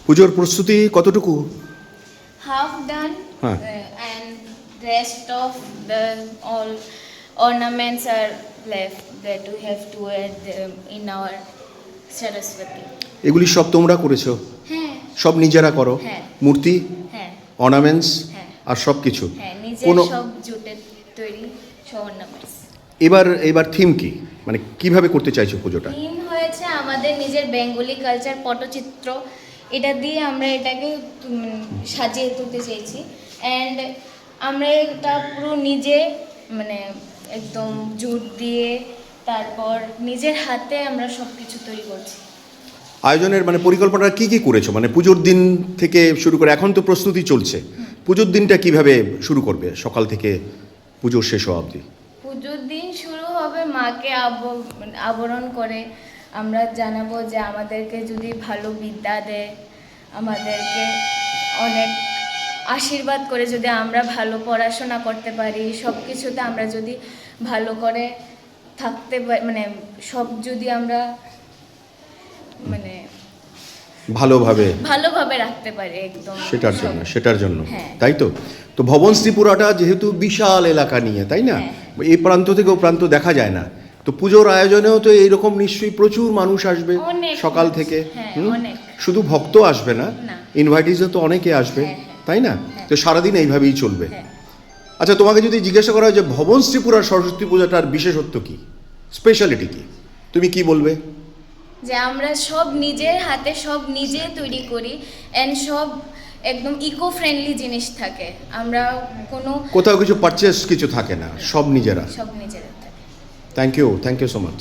পুজোর প্রস্তুতি কতটুকু? Half done, Huh. and rest of the all ornaments are left that we have to wear in our Saraswati. এগুলি সব তোমরা করেছো? হ্যাঁ সব নিজেরা করো? হ্যাঁ। মূর্তি, হ্যাঁ অর্নামেন্টস হ্যাঁ আর সব কিছু? হ্যাঁ নিজের কোনো সব জুটের তৈরি সব ornaments. এবার থিম কি, মানে কিভাবে করতে চাইছো পুজোটা? থিম হয়েছে আমাদের নিজের বেঙ্গলি কালচার পটচিত্র, এটা দিয়ে আমরা এটাকে সাজিয়ে তুলতে চেয়েছি। অ্যান্ড আমরা এটা পুরো নিজে মানে একদম জুট দিয়ে তারপর নিজের হাতে আমরা সব কিছু তৈরি করছি। আয়োজনের মানে পরিকল্পনা কি কি করেছো, মানে পুজোর দিন থেকে শুরু করে এখন তো প্রস্তুতি চলছে, পুজোর দিনটা কিভাবে শুরু করবে সকাল থেকে পুজোর শেষ হওয়া অবধি? পুজোর দিন শুরু হবে মাকে আবরণ করে আমরা জানাবো যে আমাদেরকে যদি ভালো বিদ্যা দেয়, আমাদেরকে অনেক আশীর্বাদ করে যদি আমরা ভালো পড়াশোনা করতে পারি, সব কিছুতে আমরা যদি ভালো করে থাকতে পারি, মানে সব যদি আমরা মানে ভালোভাবে রাখতে পারি একদম সেটার জন্য হ্যাঁ। তাই তো। তো ভবন শ্রীপুরাটা যেহেতু বিশাল এলাকা নিয়ে, তাই না, হ্যাঁ। এই প্রান্ত থেকে ও প্রান্ত দেখা যায় না, তো পুজোর আয়োজনেও তো এইরকম নিশ্চয়ই প্রচুর মানুষ আসবে অনেক সকাল মানুষ, থেকে। হ্যাঁ, হুম? অনেক। শুধু ভক্ত আসবে না, না। ইনভাইটিসও তো অনেকে আসবে, হ্যাঁ, হ্যাঁ। তাই না? হ্যাঁ। তো সারাদিন এইভাবেই চলবে। হ্যাঁ। আচ্ছা, তোমাকে যদি জিজ্ঞাসা করা হয় যে ভবন শ্রীপুরার সরস্বতী পূজাটার বিশেষত্ব কি, স্পেশালিটি কি, তুমি কি বলবে? যে আমরা সব নিজের হাতে সব নিজে তৈরি করি অ্যান্ড সব একদম ইকো ফ্রেন্ডলি জিনিস থাকে, আমরা কোনো কোথাও কিছু পারচেস কিছু থাকে না, সব নিজেরা। সব নিজেদের থাকে। Thank you so much.